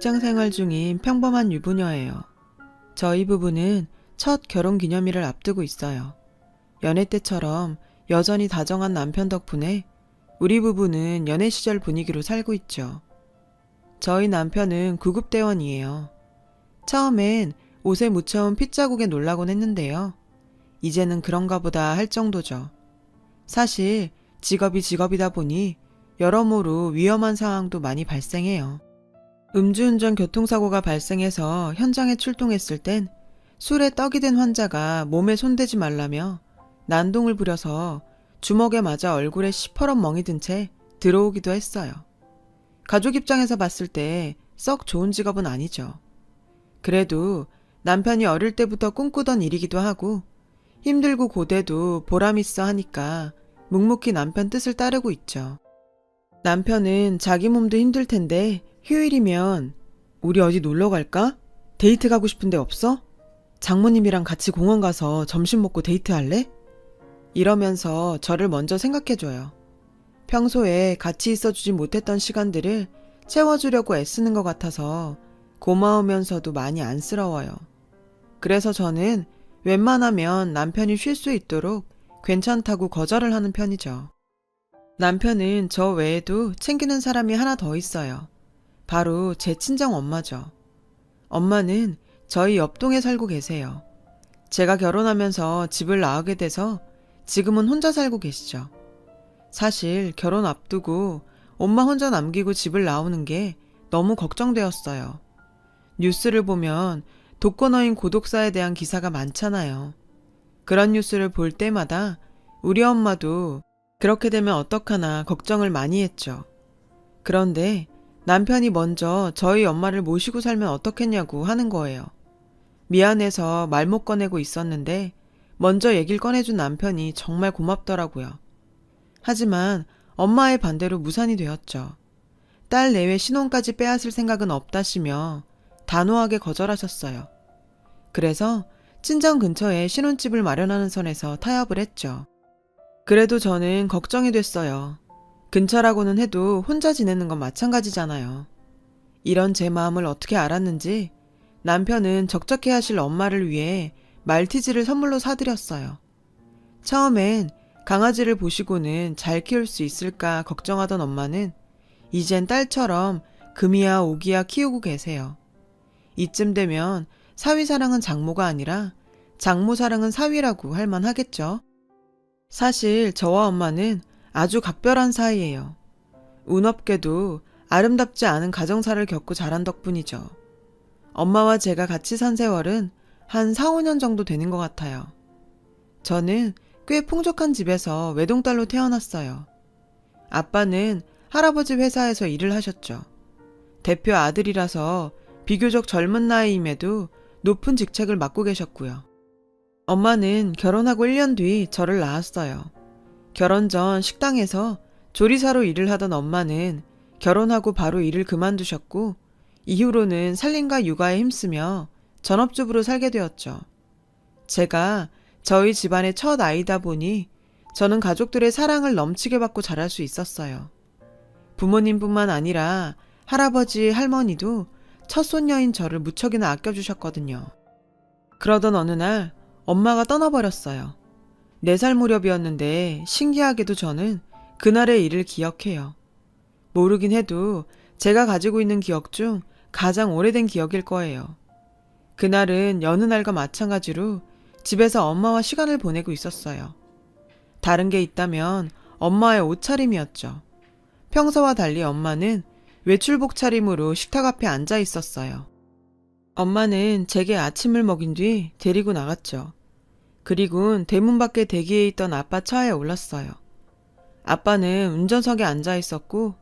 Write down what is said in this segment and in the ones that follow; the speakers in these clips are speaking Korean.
직장 생활 중인 평범한 유부녀예요. 저희 부부는 첫 결혼 기념일을 앞두고 있어요. 연애 때처럼 여전히 다정한 남편 덕분에 우리 부부는 연애 시절 분위기로 살고 있죠. 저희 남편은 구급대원이에요. 처음엔 옷에 묻혀온 핏자국에 놀라곤 했는데요. 이제는 그런가 보다 할 정도죠. 사실 직업이 직업이다 보니 여러모로 위험한 상황도 많이 발생해요. 음주운전 교통사고가 발생해서 현장에 출동했을 땐 술에 떡이 된 환자가 몸에 손대지 말라며 난동을 부려서 주먹에 맞아 얼굴에 시퍼런 멍이 든 채 들어오기도 했어요. 가족 입장에서 봤을 때 썩 좋은 직업은 아니죠. 그래도 남편이 어릴 때부터 꿈꾸던 일이기도 하고 힘들고 고돼도 보람있어 하니까 묵묵히 남편 뜻을 따르고 있죠. 남편은 자기 몸도 힘들 텐데 휴일이면 우리 어디 놀러 갈까? 데이트 가고 싶은데 없어? 장모님이랑 같이 공원 가서 점심 먹고 데이트할래? 이러면서 저를 먼저 생각해줘요. 평소에 같이 있어주지 못했던 시간들을 채워주려고 애쓰는 것 같아서 고마우면서도 많이 안쓰러워요. 그래서 저는 웬만하면 남편이 쉴 수 있도록 괜찮다고 거절을 하는 편이죠. 남편은 저 외에도 챙기는 사람이 하나 더 있어요. 바로 제 친정 엄마죠. 엄마는 저희 옆동에 살고 계세요. 제가 결혼하면서 집을 나가게 돼서 지금은 혼자 살고 계시죠. 사실 결혼 앞두고 엄마 혼자 남기고 집을 나오는 게 너무 걱정되었어요. 뉴스를 보면 독거노인 고독사에 대한 기사가 많잖아요. 그런 뉴스를 볼 때마다 우리 엄마도 그렇게 되면 어떡하나 걱정을 많이 했죠. 그런데 남편이 먼저 저희 엄마를 모시고 살면 어떻겠냐고 하는 거예요. 미안해서 말 못 꺼내고 있었는데 먼저 얘기를 꺼내준 남편이 정말 고맙더라고요. 하지만 엄마의 반대로 무산이 되었죠. 딸 내외 신혼까지 빼앗을 생각은 없다시며 단호하게 거절하셨어요. 그래서 친정 근처에 신혼집을 마련하는 선에서 타협을 했죠. 그래도 저는 걱정이 됐어요. 근처라고는 해도 혼자 지내는 건 마찬가지잖아요. 이런 제 마음을 어떻게 알았는지 남편은 적적해하실 엄마를 위해 말티즈를 선물로 사드렸어요. 처음엔 강아지를 보시고는 잘 키울 수 있을까 걱정하던 엄마는 이젠 딸처럼 금이야 오기야 키우고 계세요. 이쯤 되면 사위 사랑은 장모가 아니라 장모 사랑은 사위라고 할 만하겠죠. 사실 저와 엄마는 아주 각별한 사이예요. 운 없게도 아름답지 않은 가정사를 겪고 자란 덕분이죠. 엄마와 제가 같이 산 세월은 한 4, 5년 정도 되는 것 같아요. 저는 꽤 풍족한 집에서 외동딸로 태어났어요. 아빠는 할아버지 회사에서 일을 하셨죠. 대표 아들이라서 비교적 젊은 나이임에도 높은 직책을 맡고 계셨고요. 엄마는 결혼하고 1년 뒤 저를 낳았어요. 결혼 전 식당에서 조리사로 일을 하던 엄마는 결혼하고 바로 일을 그만두셨고 이후로는 살림과 육아에 힘쓰며 전업주부로 살게 되었죠. 제가 저희 집안의 첫 아이다 보니 저는 가족들의 사랑을 넘치게 받고 자랄 수 있었어요. 부모님뿐만 아니라 할아버지, 할머니도 첫 손녀인 저를 무척이나 아껴주셨거든요. 그러던 어느 날 엄마가 떠나버렸어요. 4살 무렵이었는데 신기하게도 저는 그날의 일을 기억해요. 모르긴 해도 제가 가지고 있는 기억 중 가장 오래된 기억일 거예요. 그날은 여느 날과 마찬가지로 집에서 엄마와 시간을 보내고 있었어요. 다른 게 있다면 엄마의 옷차림이었죠. 평소와 달리 엄마는 외출복 차림으로 식탁 앞에 앉아 있었어요. 엄마는 제게 아침을 먹인 뒤 데리고 나갔죠. 그리고는 대문 밖에 대기해 있던 아빠 차에 올랐어요. 아빠는 운전석에 앉아 있었고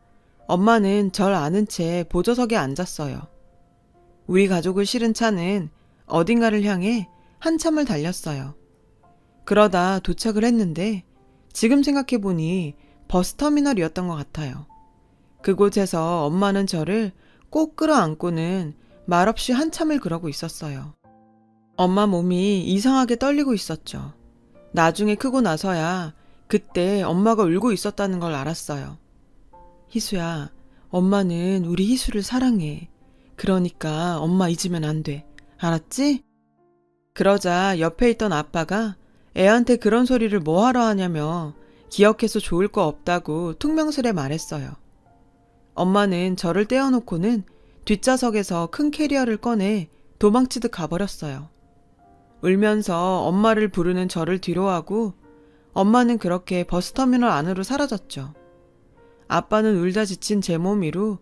엄마는 절 아는 채 보조석에 앉았어요. 우리 가족을 실은 차는 어딘가를 향해 한참을 달렸어요. 그러다 도착을 했는데 지금 생각해보니 버스터미널이었던 것 같아요. 그곳에서 엄마는 저를 꼭 끌어안고는 말없이 한참을 그러고 있었어요. 엄마 몸이 이상하게 떨리고 있었죠. 나중에 크고 나서야 그때 엄마가 울고 있었다는 걸 알았어요. 희수야, 엄마는 우리 희수를 사랑해. 그러니까 엄마 잊으면 안 돼. 알았지? 그러자 옆에 있던 아빠가 애한테 그런 소리를 뭐하러 하냐며 기억해서 좋을 거 없다고 퉁명스레 말했어요. 엄마는 저를 떼어놓고는 뒷좌석에서 큰 캐리어를 꺼내 도망치듯 가버렸어요. 울면서 엄마를 부르는 저를 뒤로하고 엄마는 그렇게 버스터미널 안으로 사라졌죠. 아빠는 울다 지친 제 몸 위로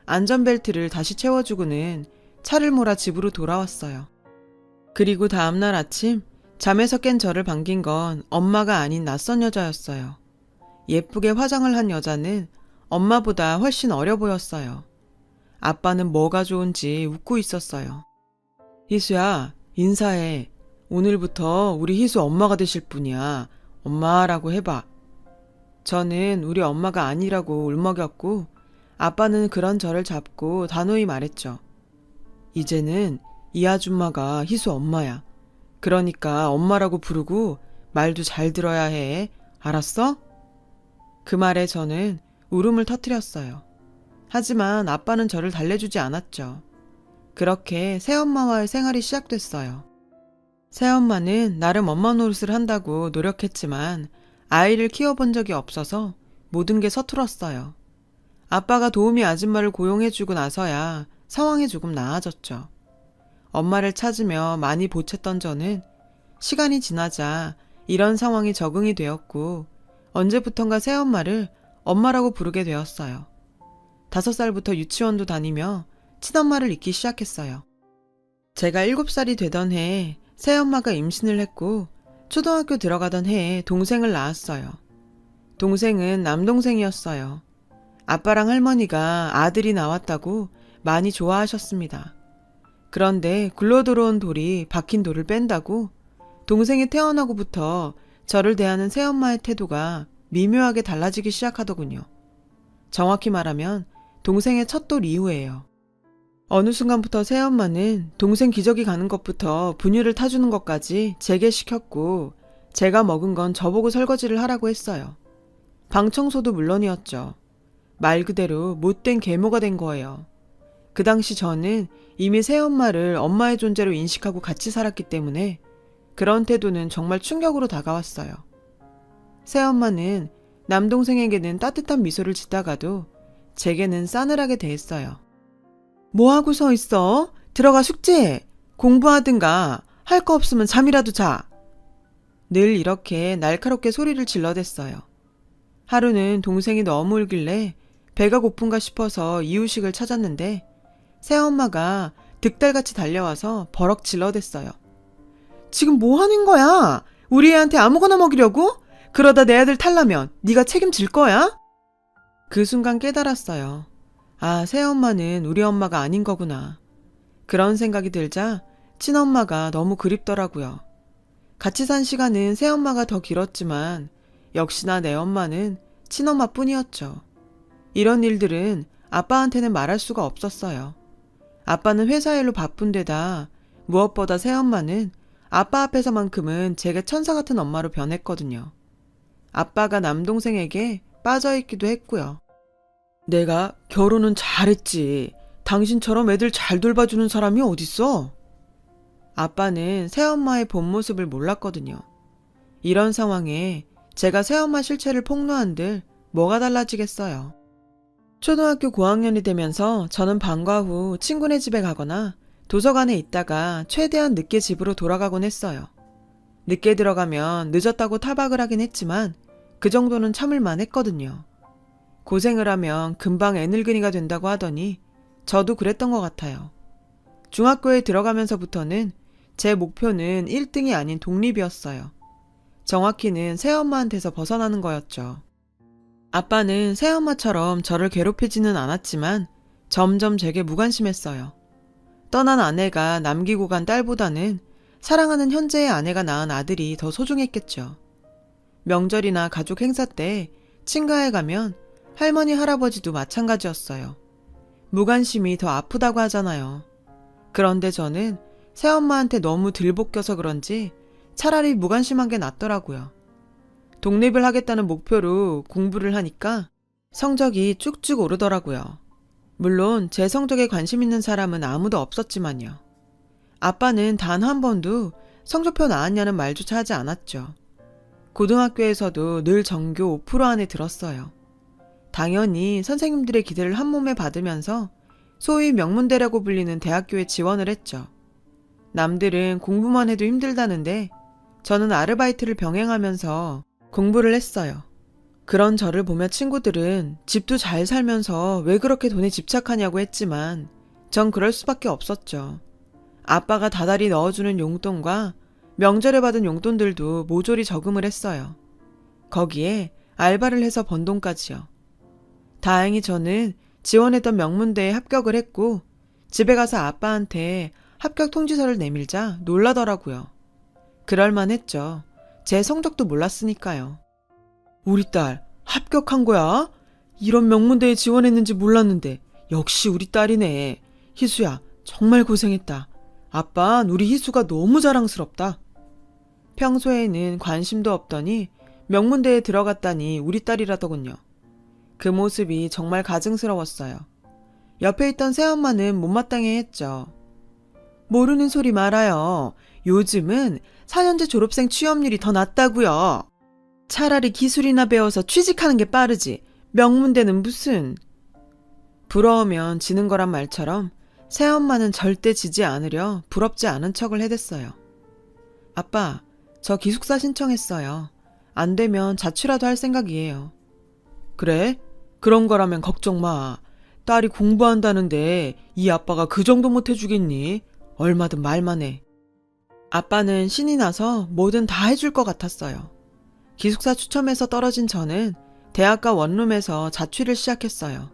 안전벨트를 다시 채워주고는 차를 몰아 집으로 돌아왔어요. 그리고 다음날 아침 잠에서 깬 저를 반긴 건 엄마가 아닌 낯선 여자였어요. 예쁘게 화장을 한 여자는 엄마보다 훨씬 어려 보였어요. 아빠는 뭐가 좋은지 웃고 있었어요. 희수야, 인사해. 오늘부터 우리 희수 엄마가 되실 분이야. 엄마라고 해봐. 저는 우리 엄마가 아니라고 울먹였고 아빠는 그런 저를 잡고 단호히 말했죠. 이제는 이 아줌마가 희수 엄마야. 그러니까 엄마라고 부르고 말도 잘 들어야 해. 알았어? 그 말에 저는 울음을 터뜨렸어요. 하지만 아빠는 저를 달래주지 않았죠. 그렇게 새엄마와의 생활이 시작됐어요. 새엄마는 나름 엄마 노릇을 한다고 노력했지만 아이를 키워본 적이 없어서 모든 게 서툴었어요. 아빠가 도우미 아줌마를 고용해주고 나서야 상황이 조금 나아졌죠. 엄마를 찾으며 많이 보챘던 저는 시간이 지나자 이런 상황이 적응이 되었고 언제부턴가 새엄마를 엄마라고 부르게 되었어요. 5살부터 유치원도 다니며 친엄마를 잊기 시작했어요. 제가 7살이 되던 해에 새엄마가 임신을 했고 초등학교 들어가던 해에 동생을 낳았어요. 동생은 남동생이었어요. 아빠랑 할머니가 아들이 나왔다고 많이 좋아하셨습니다. 그런데 굴러 들어온 돌이 박힌 돌을 뺀다고 동생이 태어나고부터 저를 대하는 새엄마의 태도가 미묘하게 달라지기 시작하더군요. 정확히 말하면 동생의 첫 돌 이후예요. 어느 순간부터 새엄마는 동생 기저귀 가는 것부터 분유를 타주는 것까지 제게 시켰고 제가 먹은 건 저보고 설거지를 하라고 했어요. 방 청소도 물론이었죠. 말 그대로 못된 계모가 된 거예요. 그 당시 저는 이미 새엄마를 엄마의 존재로 인식하고 같이 살았기 때문에 그런 태도는 정말 충격으로 다가왔어요. 새엄마는 남동생에게는 따뜻한 미소를 짓다가도 제게는 싸늘하게 대했어요. 뭐하고 서 있어? 들어가 숙제해. 공부하든가 할 거 없으면 잠이라도 자. 늘 이렇게 날카롭게 소리를 질러댔어요. 하루는 동생이 너무 울길래 배가 고픈가 싶어서 이유식을 찾았는데 새엄마가 득달같이 달려와서 버럭 질러댔어요. 지금 뭐 하는 거야? 우리 애한테 아무거나 먹이려고? 그러다 내 아들 탈라면 네가 책임질 거야? 그 순간 깨달았어요. 아, 새엄마는 우리 엄마가 아닌 거구나. 그런 생각이 들자 친엄마가 너무 그립더라고요. 같이 산 시간은 새엄마가 더 길었지만 역시나 내 엄마는 친엄마뿐이었죠. 이런 일들은 아빠한테는 말할 수가 없었어요. 아빠는 회사 일로 바쁜 데다 무엇보다 새엄마는 아빠 앞에서만큼은 제게 천사 같은 엄마로 변했거든요. 아빠가 남동생에게 빠져있기도 했고요. 내가 결혼은 잘했지. 당신처럼 애들 잘 돌봐주는 사람이 어딨어? 아빠는 새엄마의 본 모습을 몰랐거든요. 이런 상황에 제가 새엄마 실체를 폭로한들 뭐가 달라지겠어요. 초등학교 고학년이 되면서 저는 방과 후 친구네 집에 가거나 도서관에 있다가 최대한 늦게 집으로 돌아가곤 했어요. 늦게 들어가면 늦었다고 타박을 하긴 했지만 그 정도는 참을만 했거든요. 고생을 하면 금방 애늙은이가 된다고 하더니 저도 그랬던 것 같아요. 중학교에 들어가면서부터는 제 목표는 1등이 아닌 독립이었어요. 정확히는 새엄마한테서 벗어나는 거였죠. 아빠는 새엄마처럼 저를 괴롭히지는 않았지만 점점 제게 무관심했어요. 떠난 아내가 남기고 간 딸보다는 사랑하는 현재의 아내가 낳은 아들이 더 소중했겠죠. 명절이나 가족 행사 때 친가에 가면 할머니 할아버지도 마찬가지였어요. 무관심이 더 아프다고 하잖아요. 그런데 저는 새엄마한테 너무 들볶여서 그런지 차라리 무관심한 게 낫더라고요. 독립을 하겠다는 목표로 공부를 하니까 성적이 쭉쭉 오르더라고요. 물론 제 성적에 관심 있는 사람은 아무도 없었지만요. 아빠는 단 한 번도 성적표 나왔냐는 말조차 하지 않았죠. 고등학교에서도 늘 전교 5% 안에 들었어요. 당연히 선생님들의 기대를 한 몸에 받으면서 소위 명문대라고 불리는 대학교에 지원을 했죠. 남들은 공부만 해도 힘들다는데 저는 아르바이트를 병행하면서 공부를 했어요. 그런 저를 보며 친구들은 집도 잘 살면서 왜 그렇게 돈에 집착하냐고 했지만 전 그럴 수밖에 없었죠. 아빠가 다달이 넣어주는 용돈과 명절에 받은 용돈들도 모조리 저금을 했어요. 거기에 알바를 해서 번 돈까지요. 다행히 저는 지원했던 명문대에 합격을 했고 집에 가서 아빠한테 합격 통지서를 내밀자 놀라더라고요. 그럴만했죠. 제 성적도 몰랐으니까요. 우리 딸 합격한 거야? 이런 명문대에 지원했는지 몰랐는데 역시 우리 딸이네. 희수야 정말 고생했다. 아빤 우리 희수가 너무 자랑스럽다. 평소에는 관심도 없더니 명문대에 들어갔다니 우리 딸이라더군요. 그 모습이 정말 가증스러웠어요. 옆에 있던 새엄마는 못마땅해 했죠. 모르는 소리 말아요. 요즘은 4년제 졸업생 취업률이 더 낮다고요. 차라리 기술이나 배워서 취직하는 게 빠르지. 명문대는 무슨. 부러우면 지는 거란 말처럼 새엄마는 절대 지지 않으려 부럽지 않은 척을 해댔어요. 아빠, 저 기숙사 신청했어요. 안 되면 자취라도 할 생각이에요. 그래? 그런 거라면 걱정 마. 딸이 공부한다는데 이 아빠가 그 정도 못 해주겠니? 얼마든 말만 해. 아빠는 신이 나서 뭐든 다 해줄 것 같았어요. 기숙사 추첨해서 떨어진 저는 대학가 원룸에서 자취를 시작했어요.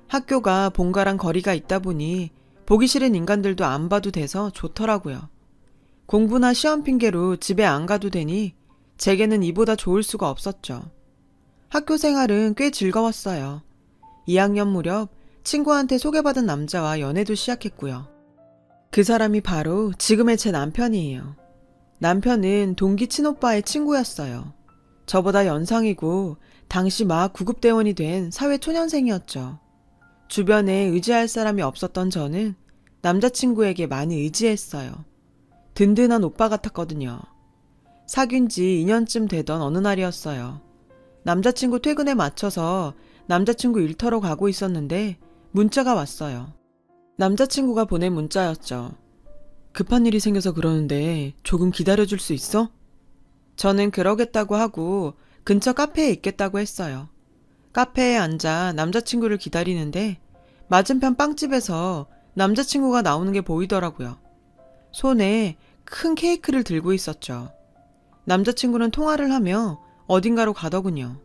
학교가 본가랑 거리가 있다 보니 보기 싫은 인간들도 안 봐도 돼서 좋더라고요. 공부나 시험 핑계로 집에 안 가도 되니 제게는 이보다 좋을 수가 없었죠. 학교 생활은 꽤 즐거웠어요. 2학년 무렵 친구한테 소개받은 남자와 연애도 시작했고요. 그 사람이 바로 지금의 제 남편이에요. 남편은 동기 친오빠의 친구였어요. 저보다 연상이고 당시 막 구급대원이 된 사회초년생이었죠. 주변에 의지할 사람이 없었던 저는 남자친구에게 많이 의지했어요. 든든한 오빠 같았거든요. 사귄 지 2년쯤 되던 어느 날이었어요. 남자친구 퇴근에 맞춰서 남자친구 일터로 가고 있었는데 문자가 왔어요. 남자친구가 보낸 문자였죠. 급한 일이 생겨서 그러는데 조금 기다려줄 수 있어? 저는 그러겠다고 하고 근처 카페에 있겠다고 했어요. 카페에 앉아 남자친구를 기다리는데 맞은편 빵집에서 남자친구가 나오는 게 보이더라고요. 손에 큰 케이크를 들고 있었죠. 남자친구는 통화를 하며 어딘가로 가더군요.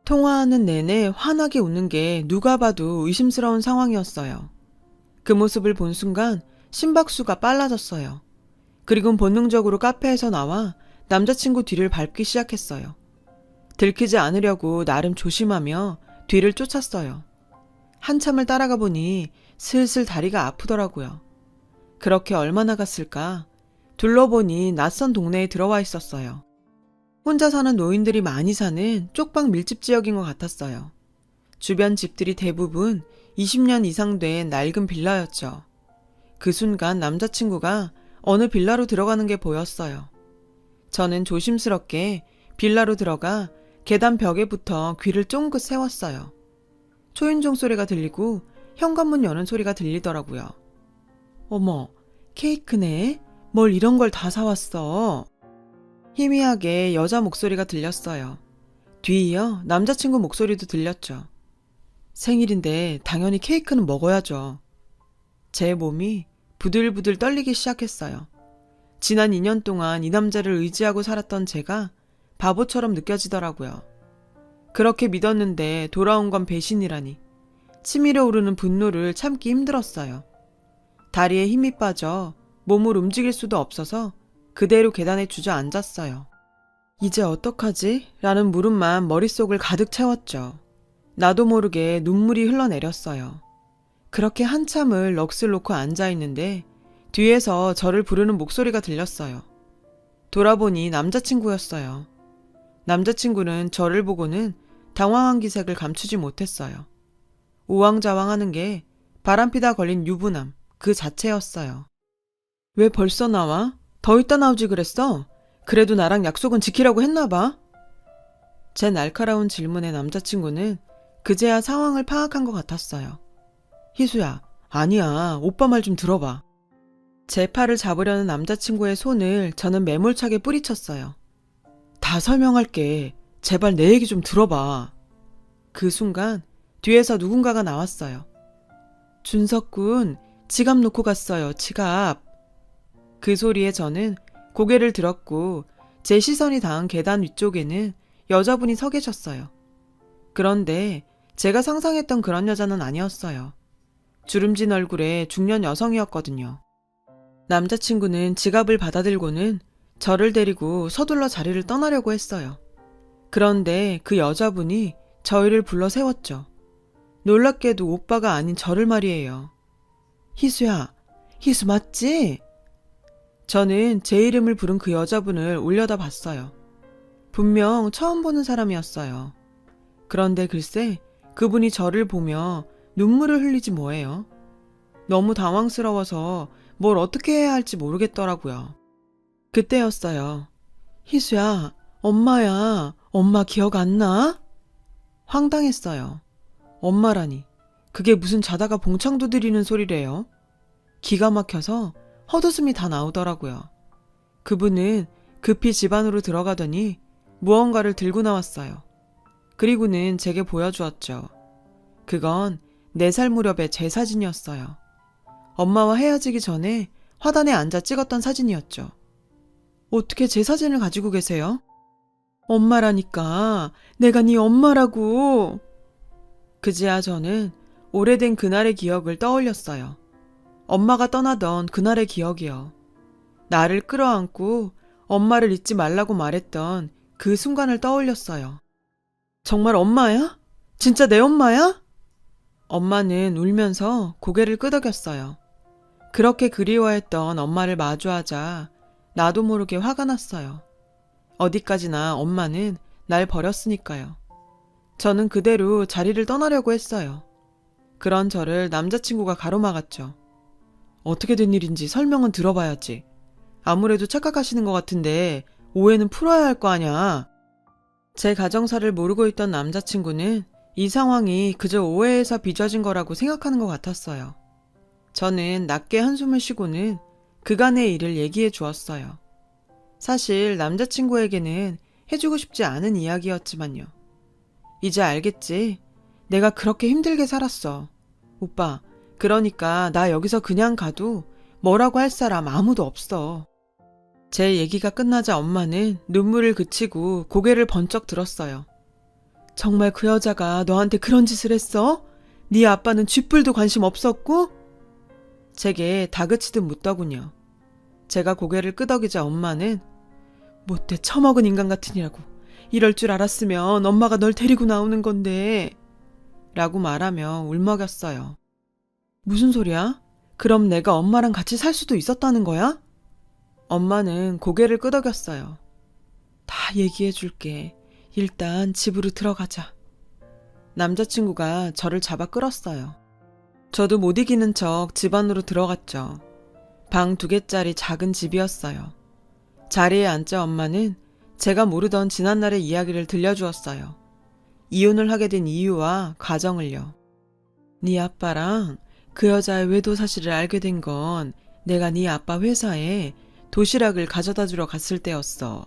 통화하는 내내 환하게 웃는 게 누가 봐도 의심스러운 상황이었어요. 그 모습을 본 순간 심박수가 빨라졌어요. 그리곤 본능적으로 카페에서 나와 남자친구 뒤를 밟기 시작했어요. 들키지 않으려고 나름 조심하며 뒤를 쫓았어요. 한참을 따라가 보니 슬슬 다리가 아프더라고요. 그렇게 얼마나 갔을까? 둘러보니 낯선 동네에 들어와 있었어요. 혼자 사는 노인들이 많이 사는 쪽방 밀집 지역인 것 같았어요. 주변 집들이 대부분 20년 이상 된 낡은 빌라였죠. 그 순간 남자친구가 어느 빌라로 들어가는 게 보였어요. 저는 조심스럽게 빌라로 들어가 계단 벽에 붙어 귀를 쫑긋 세웠어요. 초인종 소리가 들리고 현관문 여는 소리가 들리더라고요. 어머, 케이크네? 뭘 이런 걸 다 사왔어? 희미하게 여자 목소리가 들렸어요. 뒤이어 남자친구 목소리도 들렸죠. 생일인데 당연히 케이크는 먹어야죠. 제 몸이 부들부들 떨리기 시작했어요. 지난 2년 동안 이 남자를 의지하고 살았던 제가 바보처럼 느껴지더라고요. 그렇게 믿었는데 돌아온 건 배신이라니. 치밀어 오르는 분노를 참기 힘들었어요. 다리에 힘이 빠져 몸을 움직일 수도 없어서 그대로 계단에 주저앉았어요. 이제 어떡하지? 라는 물음만 머릿속을 가득 채웠죠. 나도 모르게 눈물이 흘러내렸어요. 그렇게 한참을 넋을 놓고 앉아있는데 뒤에서 저를 부르는 목소리가 들렸어요. 돌아보니 남자친구였어요. 남자친구는 저를 보고는 당황한 기색을 감추지 못했어요. 우왕좌왕하는 게 바람피다 걸린 유부남 그 자체였어요. 왜 벌써 나와? 더 이따 나오지 그랬어? 그래도 나랑 약속은 지키라고 했나 봐. 제 날카로운 질문에 남자친구는 그제야 상황을 파악한 것 같았어요. 희수야, 아니야. 오빠 말 좀 들어봐. 제 팔을 잡으려는 남자친구의 손을 저는 매몰차게 뿌리쳤어요. 다 설명할게. 제발 내 얘기 좀 들어봐. 그 순간 뒤에서 누군가가 나왔어요. 준석군, 지갑 놓고 갔어요. 지갑. 그 소리에 저는 고개를 들었고 제 시선이 닿은 계단 위쪽에는 여자분이 서 계셨어요. 그런데 제가 상상했던 그런 여자는 아니었어요. 주름진 얼굴의 중년 여성이었거든요. 남자친구는 지갑을 받아들고는 저를 데리고 서둘러 자리를 떠나려고 했어요. 그런데 그 여자분이 저희를 불러 세웠죠. 놀랍게도 오빠가 아닌 저를 말이에요. 희수야, 희수 맞지? 저는 제 이름을 부른 그 여자분을 올려다 봤어요. 분명 처음 보는 사람이었어요. 그런데 글쎄 그분이 저를 보며 눈물을 흘리지 뭐예요. 너무 당황스러워서 뭘 어떻게 해야 할지 모르겠더라고요. 그때였어요. 희수야, 엄마야. 엄마 기억 안 나? 황당했어요. 엄마라니. 그게 무슨 자다가 봉창 두드리는 소리래요. 기가 막혀서 헛웃음이 다 나오더라고요. 그분은 급히 집 안으로 들어가더니 무언가를 들고 나왔어요. 그리고는 제게 보여주었죠. 그건 4살 무렵의 제 사진이었어요. 엄마와 헤어지기 전에 화단에 앉아 찍었던 사진이었죠. 어떻게 제 사진을 가지고 계세요? 엄마라니까. 내가 네 엄마라고. 그제야 저는 오래된 그날의 기억을 떠올렸어요. 엄마가 떠나던 그날의 기억이요. 나를 끌어안고 엄마를 잊지 말라고 말했던 그 순간을 떠올렸어요. 정말 엄마야? 진짜 내 엄마야? 엄마는 울면서 고개를 끄덕였어요. 그렇게 그리워했던 엄마를 마주하자 나도 모르게 화가 났어요. 어디까지나 엄마는 날 버렸으니까요. 저는 그대로 자리를 떠나려고 했어요. 그런 저를 남자친구가 가로막았죠. 어떻게 된 일인지 설명은 들어봐야지. 아무래도 착각하시는 것 같은데 오해는 풀어야 할 거 아냐. 제 가정사를 모르고 있던 남자친구는 이 상황이 그저 오해에서 빚어진 거라고 생각하는 것 같았어요. 저는 낮게 한숨을 쉬고는 그간의 일을 얘기해 주었어요. 사실 남자친구에게는 해주고 싶지 않은 이야기였지만요. 이제 알겠지? 내가 그렇게 힘들게 살았어. 오빠, 그러니까 나 여기서 그냥 가도 뭐라고 할 사람 아무도 없어. 제 얘기가 끝나자 엄마는 눈물을 그치고 고개를 번쩍 들었어요. 정말 그 여자가 너한테 그런 짓을 했어? 네 아빠는 쥐뿔도 관심 없었고? 제게 다그치듯 묻더군요. 제가 고개를 끄덕이자 엄마는 못돼 처먹은 인간 같으니라고. 이럴 줄 알았으면 엄마가 널 데리고 나오는 건데 라고 말하며 울먹였어요. 무슨 소리야? 그럼 내가 엄마랑 같이 살 수도 있었다는 거야? 엄마는 고개를 끄덕였어요. 다 얘기해 줄게. 일단 집으로 들어가자. 남자친구가 저를 잡아 끌었어요. 저도 못 이기는 척 집 안으로 들어갔죠. 방 2개짜리 작은 집이었어요. 자리에 앉자 엄마는 제가 모르던 지난날의 이야기를 들려주었어요. 이혼을 하게 된 이유와 과정을요. 네 아빠랑 그 여자의 외도 사실을 알게 된 건 내가 네 아빠 회사에 도시락을 가져다 주러 갔을 때였어.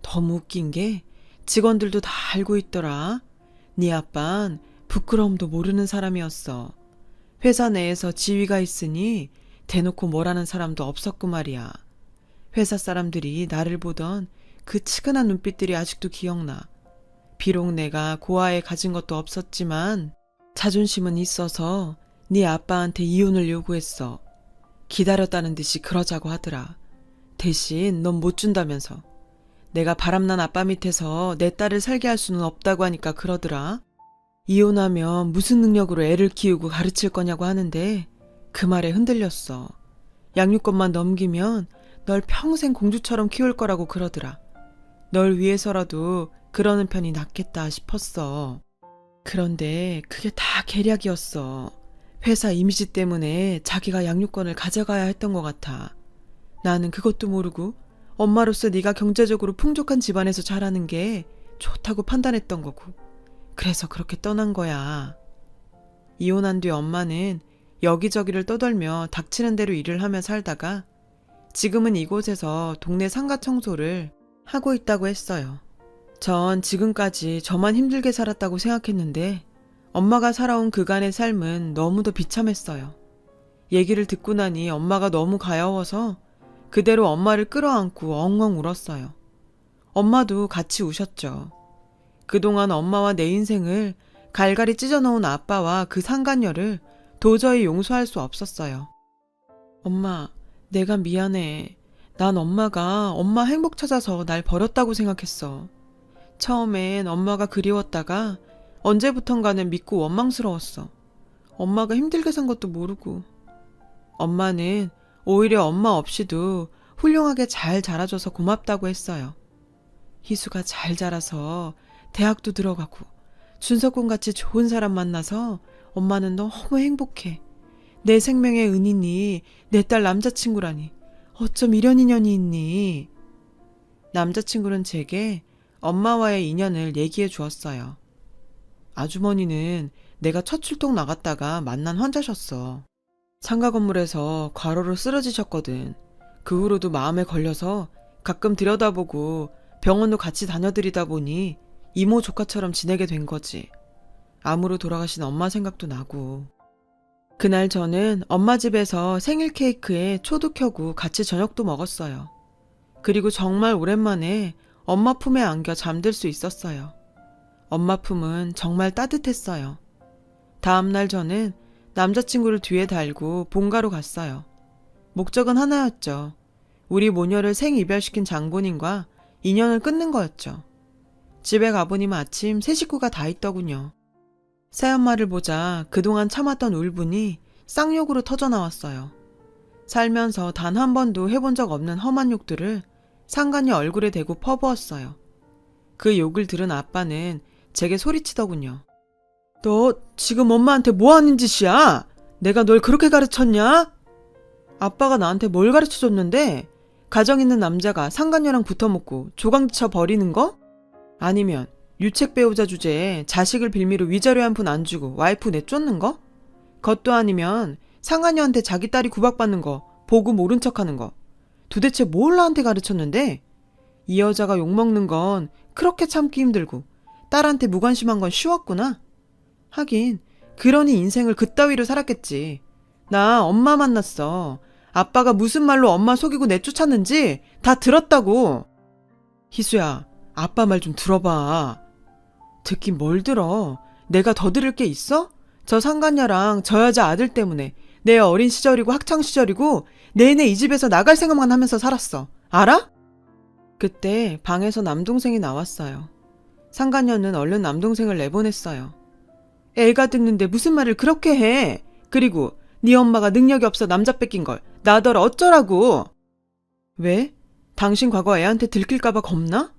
너무 웃긴 게 직원들도 다 알고 있더라. 네 아빤 부끄러움도 모르는 사람이었어. 회사 내에서 지위가 있으니 대놓고 뭐라는 사람도 없었고 말이야. 회사 사람들이 나를 보던 그 치근한 눈빛들이 아직도 기억나. 비록 내가 고아에 가진 것도 없었지만 자존심은 있어서 네 아빠한테 이혼을 요구했어. 기다렸다는 듯이 그러자고 하더라. 대신 넌 못 준다면서. 내가 바람난 아빠 밑에서 내 딸을 살게 할 수는 없다고 하니까 그러더라. 이혼하면 무슨 능력으로 애를 키우고 가르칠 거냐고 하는데 그 말에 흔들렸어. 양육권만 넘기면 널 평생 공주처럼 키울 거라고 그러더라. 널 위해서라도 그러는 편이 낫겠다 싶었어. 그런데 그게 다 계략이었어. 회사 이미지 때문에 자기가 양육권을 가져가야 했던 것 같아. 나는 그것도 모르고 엄마로서 네가 경제적으로 풍족한 집안에서 자라는 게 좋다고 판단했던 거고. 그래서 그렇게 떠난 거야. 이혼한 뒤 엄마는 여기저기를 떠돌며 닥치는 대로 일을 하며 살다가 지금은 이곳에서 동네 상가 청소를 하고 있다고 했어요. 전 지금까지 저만 힘들게 살았다고 생각했는데 엄마가 살아온 그간의 삶은 너무도 비참했어요. 얘기를 듣고 나니 엄마가 너무 가여워서 그대로 엄마를 끌어안고 엉엉 울었어요. 엄마도 같이 우셨죠. 그동안 엄마와 내 인생을 갈갈이 찢어놓은 아빠와 그 상간녀를 도저히 용서할 수 없었어요. 엄마, 내가 미안해. 난 엄마가 엄마 행복 찾아서 날 버렸다고 생각했어. 처음엔 엄마가 그리웠다가 언제부턴가는 믿고 원망스러웠어. 엄마가 힘들게 산 것도 모르고. 엄마는 오히려 엄마 없이도 훌륭하게 잘 자라줘서 고맙다고 했어요. 희수가 잘 자라서 대학도 들어가고 준석군같이 좋은 사람 만나서 엄마는 너무 행복해. 내 생명의 은인이 내 딸 남자친구라니. 어쩜 이런 인연이 있니? 남자친구는 제게 엄마와의 인연을 얘기해 주었어요. 아주머니는 내가 첫 출동 나갔다가 만난 환자셨어. 상가 건물에서 과로로 쓰러지셨거든. 그 후로도 마음에 걸려서 가끔 들여다보고 병원도 같이 다녀드리다 보니 이모 조카처럼 지내게 된 거지. 암으로 돌아가신 엄마 생각도 나고. 그날 저는 엄마 집에서 생일 케이크에 초도 켜고 같이 저녁도 먹었어요. 그리고 정말 오랜만에 엄마 품에 안겨 잠들 수 있었어요. 엄마 품은 정말 따뜻했어요. 다음날 저는 남자친구를 뒤에 달고 본가로 갔어요. 목적은 하나였죠. 우리 모녀를 생이별시킨 장본인과 인연을 끊는 거였죠. 집에 가보니 마침 새 식구가 다 있더군요. 새엄마를 보자 그동안 참았던 울분이 쌍욕으로 터져나왔어요. 살면서 단 한 번도 해본 적 없는 험한 욕들을 상간녀 얼굴에 대고 퍼부었어요. 그 욕을 들은 아빠는 제게 소리치더군요. 너 지금 엄마한테 뭐 하는 짓이야? 내가 널 그렇게 가르쳤냐? 아빠가 나한테 뭘 가르쳐줬는데? 가정 있는 남자가 상간녀랑 붙어먹고 조강지쳐 버리는 거? 아니면 유책 배우자 주제에 자식을 빌미로 위자료 한 푼 안 주고 와이프 내쫓는 거? 그것도 아니면 상간녀한테 자기 딸이 구박받는 거 보고 모른 척하는 거. 도대체 뭘 나한테 가르쳤는데? 이 여자가 욕먹는 건 그렇게 참기 힘들고 딸한테 무관심한 건 쉬웠구나. 하긴 그러니 인생을 그따위로 살았겠지. 나 엄마 만났어. 아빠가 무슨 말로 엄마 속이고 내쫓았는지 다 들었다고. 희수야, 아빠 말 좀 들어봐. 듣긴 뭘 들어. 내가 더 들을 게 있어? 저 상간녀랑 저 여자 아들 때문에 내 어린 시절이고 학창시절이고 내내 이 집에서 나갈 생각만 하면서 살았어. 알아? 그때 방에서 남동생이 나왔어요. 상간녀는 얼른 남동생을 내보냈어요. 애가 듣는데 무슨 말을 그렇게 해. 그리고 네 엄마가 능력이 없어 남자 뺏긴 걸 나더러 어쩌라고. 왜? 당신 과거 애한테 들킬까봐 겁나?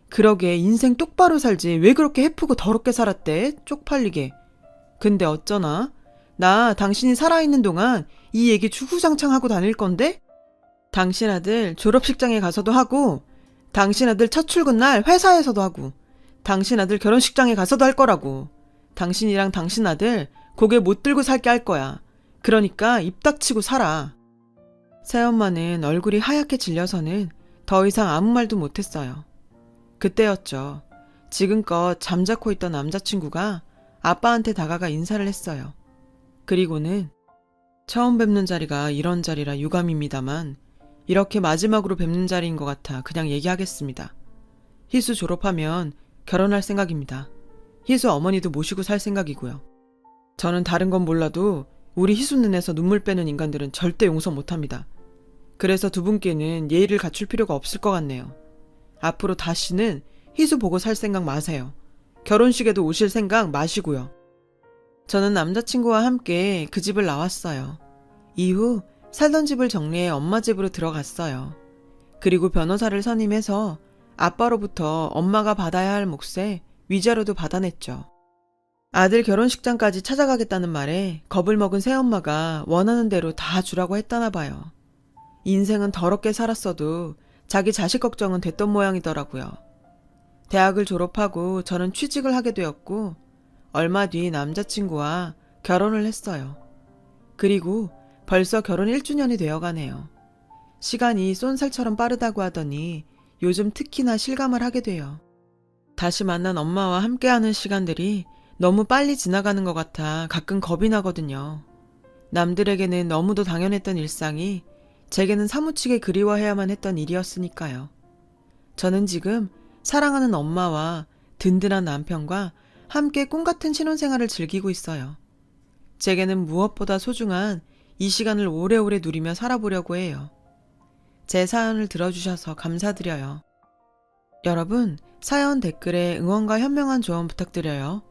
그러게 인생 똑바로 살지 왜 그렇게 해프고 더럽게 살았대? 쪽팔리게. 근데 어쩌나? 나 당신이 살아있는 동안 이 얘기 주구장창 하고 다닐 건데? 당신 아들 졸업식장에 가서도 하고 당신 아들 첫 출근 날 회사에서도 하고 당신 아들 결혼식장에 가서도 할 거라고. 당신이랑 당신 아들 고개 못 들고 살게 할 거야. 그러니까 입 닥치고 살아. 새엄마는 얼굴이 하얗게 질려서는 더 이상 아무 말도 못했어요. 그때였죠. 지금껏 잠자코 있던 남자친구가 아빠한테 다가가 인사를 했어요. 그리고는 처음 뵙는 자리가 이런 자리라 유감입니다만 이렇게 마지막으로 뵙는 자리인 것 같아 그냥 얘기하겠습니다. 희수 졸업하면 결혼할 생각입니다. 희수 어머니도 모시고 살 생각이고요. 저는 다른 건 몰라도 우리 희수 눈에서 눈물 빼는 인간들은 절대 용서 못합니다. 그래서 두 분께는 예의를 갖출 필요가 없을 것 같네요. 앞으로 다시는 희수 보고 살 생각 마세요. 결혼식에도 오실 생각 마시고요. 저는 남자친구와 함께 그 집을 나왔어요. 이후 살던 집을 정리해 엄마 집으로 들어갔어요. 그리고 변호사를 선임해서 아빠로부터 엄마가 받아야 할 몫에 위자료도 받아냈죠. 아들 결혼식장까지 찾아가겠다는 말에 겁을 먹은 새엄마가 원하는 대로 다 주라고 했다나 봐요. 인생은 더럽게 살았어도 자기 자식 걱정은 됐던 모양이더라고요. 대학을 졸업하고 저는 취직을 하게 되었고 얼마 뒤 남자친구와 결혼을 했어요. 그리고 벌써 결혼 1주년이 되어가네요. 시간이 쏜살처럼 빠르다고 하더니 요즘 특히나 실감을 하게 돼요. 다시 만난 엄마와 함께하는 시간들이 너무 빨리 지나가는 것 같아 가끔 겁이 나거든요. 남들에게는 너무도 당연했던 일상이 제게는 사무치게 그리워해야만 했던 일이었으니까요. 저는 지금 사랑하는 엄마와 든든한 남편과 함께 꿈같은 신혼생활을 즐기고 있어요. 제게는 무엇보다 소중한 이 시간을 오래오래 누리며 살아보려고 해요. 제 사연을 들어주셔서 감사드려요. 여러분, 사연 댓글에 응원과 현명한 조언 부탁드려요.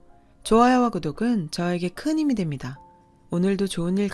좋아요와 구독은 저에게 큰 힘이 됩니다. 오늘도 좋은 일